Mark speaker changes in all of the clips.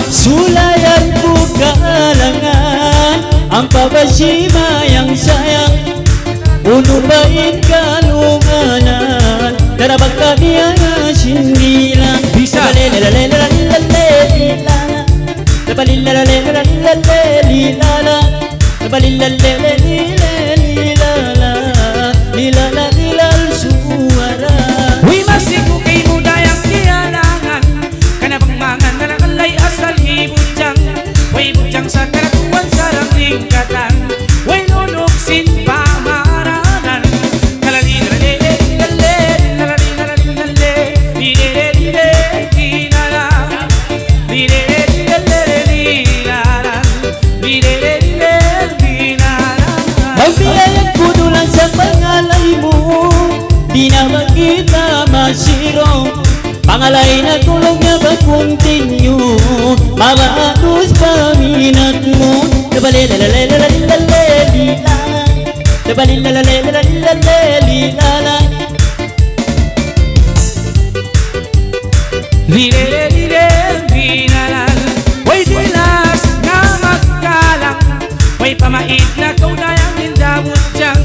Speaker 1: Sulayan ku kalangan ang pabasima yang sayang, puno bait kalunganan, darabag kami ang sindilan. Bisa
Speaker 2: Uy, masiku kay muda yang kialangan, kanabang mangan na nakalay asal ibutjang. Uy, butjang sa karatuan sarang lingkatan, uy, lunuksin pamaranan.
Speaker 1: Magbiyayan ko dulang sa pangalay mo, di na makita masiro. Pangalay na tulong nga mag-continue, mabaatos paminat mo.
Speaker 2: Uy, dilas na magkalang, uy, pamait na kaunayang hindamot diyang,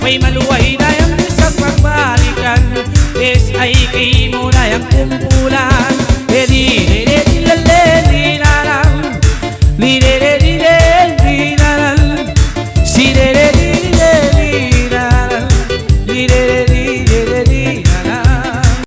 Speaker 2: uy, maluway na yung isang pagbalikan. Yes, ay kay mo na yung kumpulan.